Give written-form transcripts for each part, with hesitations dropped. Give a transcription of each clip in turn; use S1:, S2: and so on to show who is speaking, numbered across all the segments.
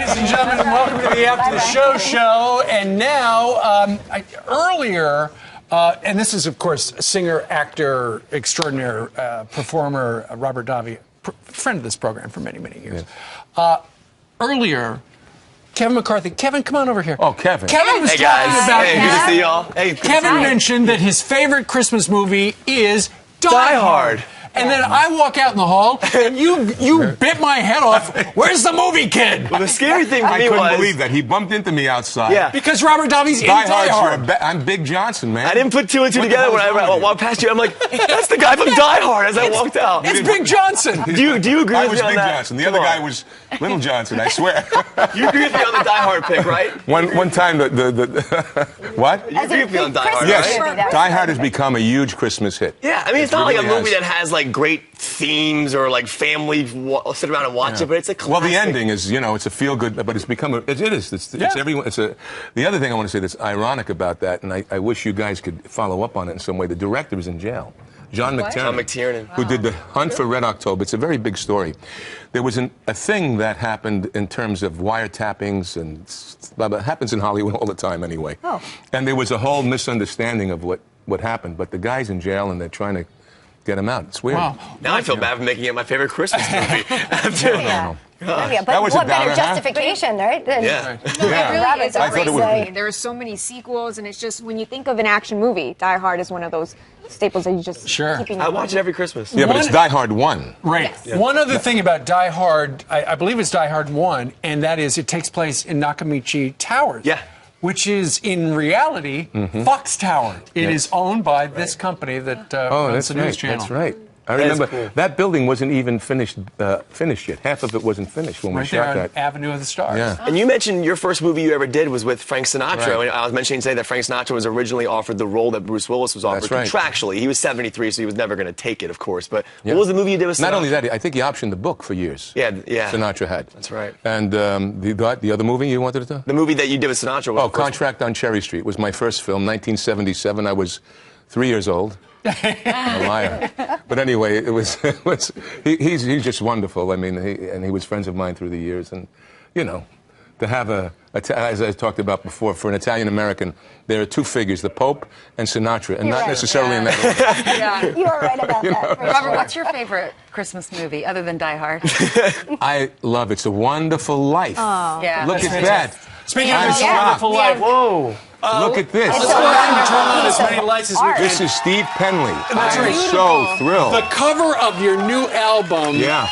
S1: ladies and gentlemen, and welcome to the After the Show show. And now, earlier, and this is, of course, singer, actor, extraordinaire performer, Robert Davi, friend of this program for many, many years.
S2: Yeah.
S1: Earlier, Kevin McCarthy. Kevin, come on over here.
S2: Oh, Kevin.
S1: Kevin was
S3: hey,
S1: talking
S3: guys.
S1: about...
S3: Hey, good to see y'all. Hey,
S1: Kevin mentioned that his favorite Christmas movie is Die Hard. And then I walk out in the hall, and you bit my head off. Where's the movie kid?
S3: Well, the scary thing for me was...
S2: I couldn't believe that. He bumped into me outside.
S3: Yeah.
S1: Because Robert Davi's in Die Hard.
S2: I'm Big Johnson, man.
S3: I didn't put two and two together when I walked past you. I'm like, that's the guy from Die Hard as I walked out.
S1: It's Big Johnson.
S3: Do you agree with me on that?
S2: I was Big Johnson. The other guy was Little Johnson, I swear.
S3: You agree with me on the Die Hard pick, right?
S2: One time, what?
S3: You agree with me on Die Hard,
S2: Yes,
S3: right?
S2: Die Hard has become a huge Christmas hit.
S3: Yeah, I mean, it's not like a
S2: really
S3: movie that has, like, great themes or, like, family sit around and watch it, but it's a classic.
S2: Well, the ending is, you know, it's a feel-good, but it's become it is. It's everyone. The other thing I want to say that's ironic about that, and I wish you guys could follow up on it in some way. The director is in jail. John McTiernan, who did The Hunt for Red October. It's a very big story. There was a thing that happened in terms of wiretappings, and it happens in Hollywood all the time anyway. Oh. And there was a whole misunderstanding of what happened. But the guy's in jail, and they're trying to get him out. It's weird.
S1: Wow.
S3: Now I feel bad for making it my favorite Christmas movie.
S4: Yeah, but
S2: That was a
S4: what better
S2: downer,
S4: justification, right?
S3: Yeah.
S5: No, it really is
S2: I thought it
S5: crazy. There are so many sequels, and it's just, when you think of an action movie, Die Hard is one of those staples that you just keep in your
S3: I watch
S5: mind.
S3: it every Christmas.
S2: Yeah, but it's Die Hard 1.
S1: Right.
S5: Yes.
S1: Yeah. One other thing about Die Hard, I believe it's Die Hard 1, and that is it takes place in Nakamichi Towers.
S3: Yeah.
S1: Which is, in reality, Fox Tower. It is owned by this company that runs the news channel.
S2: That's right. I remember that building wasn't even finished yet. Half of it wasn't finished when we
S1: Right
S2: shot
S1: there on
S2: that.
S1: Avenue of the Stars.
S2: Yeah.
S3: And you mentioned your first movie you ever did was with Frank Sinatra.
S2: Right.
S3: And I was mentioning today that Frank Sinatra was originally offered the role that Bruce Willis was offered
S2: That's right.
S3: contractually. He was 73, so he was never going to take it, of course. But what was the movie you did with Sinatra?
S2: Not only that, I think he optioned the book for years.
S3: Yeah.
S2: Sinatra had.
S3: That's right.
S2: And the other movie you wanted to do?
S3: The movie that you did with Sinatra was
S2: Contract on Cherry Street was my first film, 1977. I was 3 years old. A liar. But anyway, he's just wonderful. I mean, he was friends of mine through the years, and you know, to have as I talked about before, for an Italian American, there are two figures: the Pope and Sinatra, and not necessarily in that order.
S4: You are right about that.
S6: Robert, what's your favorite Christmas movie other than Die Hard?
S2: I love It's a Wonderful Life.
S4: Oh.
S6: Yeah.
S2: Look at that.
S1: Speaking of It's a Wonderful Life,
S3: Whoa.
S2: Look at this.
S1: let's go ahead and turn on as many lights as we can.
S2: This is Steve Penley.
S1: That's
S2: I'm
S1: right.
S2: so thrilled.
S1: The cover of your new album,
S2: Yeah.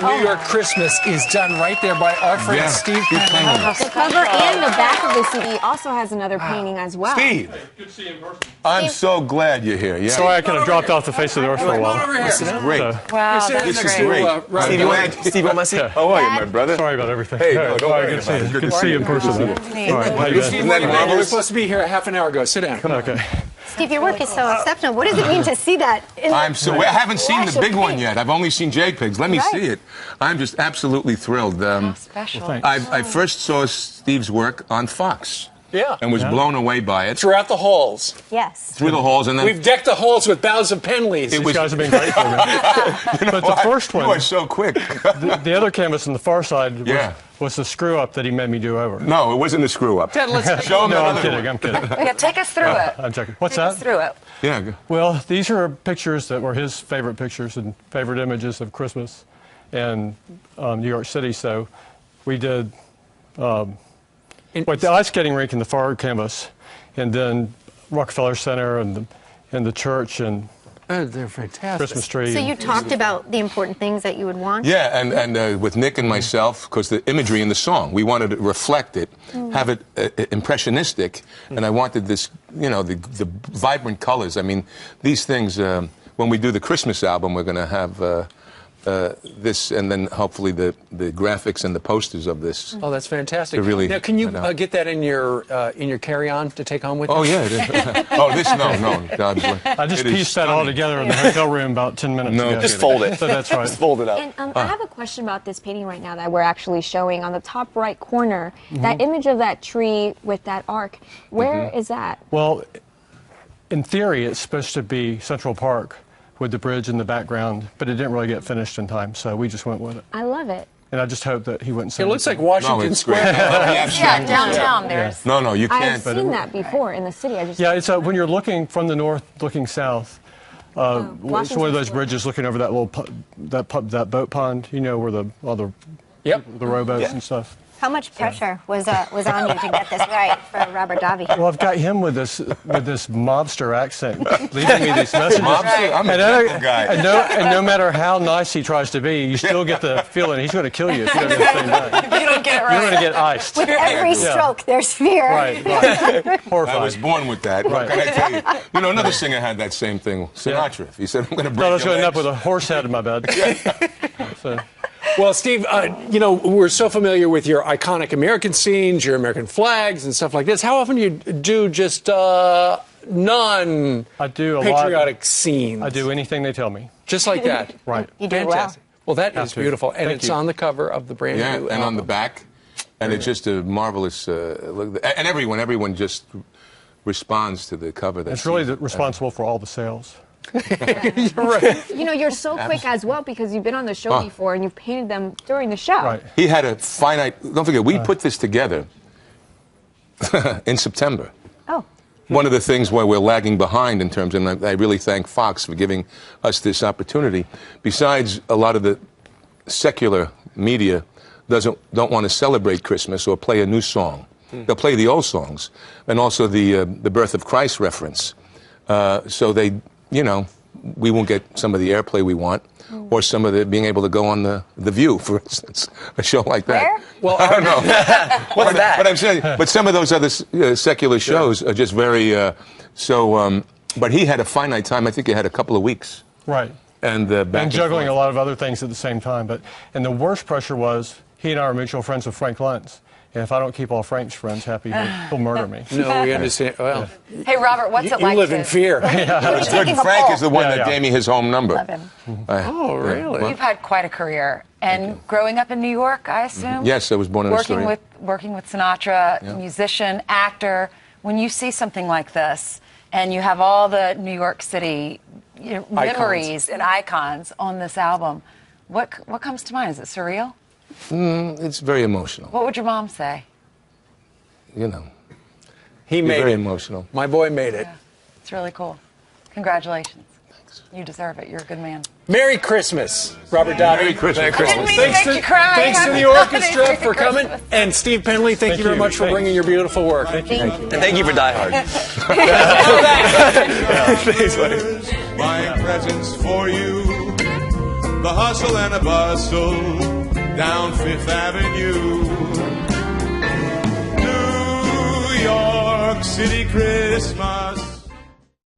S1: New York Christmas, is done right there by our friend Steve Penley.
S5: The cover and the back of the CD also has another painting as well.
S2: Steve. Good to see you in person. I'm so glad you're here. Yeah.
S7: Sorry, I kind of dropped off the face of the earth for a while.
S1: Come on over here.
S2: This is great.
S6: Wow,
S1: Sit
S6: that's
S2: This is
S6: great.
S2: great.
S3: Steve, want my seat?
S2: How are you, my brother?
S7: Sorry about everything.
S2: Hey, no, don't worry
S7: good to see
S2: about
S7: you.
S2: it.
S7: Good to see you in person. All right, how you doing?
S2: Isn't that
S1: You were
S2: marvelous?
S1: supposed to be here a half an hour ago. Sit down.
S7: Okay.
S4: Steve, your work is so exceptional. What does it mean to see that?
S2: I haven't seen the
S4: flash of
S2: big one
S4: paint?
S2: yet. I've only seen JPEGs. Let me see it. I'm just absolutely thrilled.
S6: Special.
S7: Well, thanks.
S2: I first saw Steve's work on Fox.
S1: Yeah.
S2: And was blown away by it.
S1: Throughout the halls.
S4: Yes.
S2: Through the halls, and then
S1: We've decked the halls with boughs of Penleys.
S7: These guys have been great for me. But the first one,
S2: You are so quick.
S7: the other canvas on the far side was the screw-up that he made me do over.
S2: No, it wasn't a screw-up.
S1: Ted, let's
S2: Show him
S7: No, I'm
S2: another
S7: kidding,
S2: one.
S7: I'm kidding.
S6: Yeah, take us through it.
S7: I'm checking. What's
S6: Take us
S7: that?
S6: through it.
S2: Yeah. Go.
S7: Well, these are pictures that were his favorite pictures and favorite images of Christmas in New York City. So we did the ice skating rink in the far canvas, and then Rockefeller Center and the church and
S1: they're fantastic.
S7: Christmas tree.
S4: So you talked about the important things that you would want?
S2: Yeah, and with Nick and myself, because the imagery in the song, we wanted to reflect it, have it impressionistic, and I wanted this, you know, the vibrant colors. I mean, these things, when we do the Christmas album, we're going to have this, and then hopefully the graphics and the posters of this.
S1: Oh, that's fantastic.
S2: Really,
S1: now, can you get that in your carry-on to take home with you?
S2: Oh, yeah. It is. Oh, this, no. God,
S7: I just pieced that all together in the hotel room about 10 minutes ago.
S3: Just fold it.
S7: So that's right.
S3: Just fold it up.
S5: And I have a question about this painting right now that we're actually showing on the top right corner. That image of that tree with that arc, where is that?
S7: Well, in theory, it's supposed to be Central Park with the bridge in the background, but it didn't really get finished in time, so we just went with it.
S5: I love it.
S7: And I just hope that he wouldn't say
S1: It looks like
S7: anything.
S1: Washington
S2: it's great.
S1: Square.
S6: Yeah, downtown there's.
S2: No, you
S5: I've
S2: can't.
S5: seen that before in the city. I just
S7: Yeah, it's when you're looking from the north, looking south. It's
S5: Washington
S7: one of those
S5: Square.
S7: bridges looking over that little that boat pond. You know where all the
S1: Yep.
S7: rowboats and stuff.
S4: How much pressure was on you to get this right for Robert Davi?
S7: Well, I've got him with this mobster accent, leaving me these messages.
S2: Mobster? I'm a
S7: And,
S2: gentle guy.
S7: and no matter how nice he tries to be, you still get the feeling he's going to kill you if you don't get the same back.
S6: You don't get it
S7: You're
S6: right.
S7: going to get iced.
S4: With every stroke, there's fear.
S7: Right. Horrified.
S2: I was born with that. What
S7: Right.
S2: can I tell you? You know, another singer had that same thing. Sinatra. He said, "I'm going to break
S7: I was
S2: your
S7: going to end up
S2: legs."
S7: with a horse head in my bed. So,
S1: Well, Steve, you know, we're so familiar with your iconic American scenes, your American flags and stuff like this. How often do you do just
S7: I do a lot.
S1: patriotic scenes?
S7: I do anything they tell me.
S1: Just like that.
S7: Right.
S4: You do well.
S1: Fantastic. Well, that is
S7: to.
S1: beautiful. And
S7: Thank
S1: it's
S7: you.
S1: on the cover of the brand
S2: Yeah,
S1: new
S2: and on the
S1: album.
S2: back. And it's just a marvelous look. And everyone just responds to the cover.
S7: It's really responsible for all the sales.
S1: You're right.
S5: You know, you're so quick as well because you've been on the show before and you've painted them during the show.
S7: Right.
S2: He had a finite. Don't forget, we put this together in September.
S4: Oh.
S2: One of the things where we're lagging behind in terms, and I really thank Fox for giving us this opportunity. Besides, a lot of the secular media don't want to celebrate Christmas or play a new song. They'll play the old songs, and also the birth of Christ reference. So they, you know, we won't get some of the airplay we want, or some of the being able to go on the View, for instance, a show like that.
S4: Where?
S1: Well,
S2: I don't know.
S3: What's that?
S2: But I'm saying, but some of those other secular shows are just very But he had a finite time. I think he had a couple of weeks,
S7: Right.
S2: and back
S7: And juggling a
S2: forth.
S7: lot of other things at the same time. And the worst pressure was he and I are mutual friends with Frank Luntz. And if I don't keep all Frank's friends happy, he'll murder me.
S1: No, we understand. Well,
S6: Hey, Robert, what's it
S1: you
S6: like
S1: live
S6: to
S1: in fear.
S2: It's good.
S4: Taking a
S2: Frank
S4: poll.
S2: is the one
S7: Yeah,
S2: that
S7: yeah.
S2: gave me his home number.
S4: Love him.
S1: Oh, really?
S6: You've had quite a career, and growing up in New York, I assume.
S2: Yes, I was born in Astoria.
S6: working with Sinatra, musician, actor. When you see something like this, and you have all the New York City memories and icons on this album, what comes to mind? Is it surreal?
S2: It's very emotional.
S6: What would your mom say?
S2: You know,
S1: He
S2: you're
S1: made
S2: very
S1: it.
S2: emotional.
S1: My boy made it.
S6: Yeah, it's really cool. Congratulations. You deserve it. You're a good man.
S1: Merry Christmas, Robert Davi.
S2: Merry Christmas.
S6: I didn't mean to
S1: Thanks
S6: make you cry.
S1: thanks to the
S6: Happy
S1: orchestra
S6: holidays.
S1: for coming.
S6: Merry
S1: And Steve Penley, thank you very
S7: you.
S1: much for bringing your beautiful work.
S3: And thank you for Die Hard. Thanks, buddy.
S8: Buying presents for you, the hustle and a bustle down Fifth Avenue. New York City Christmas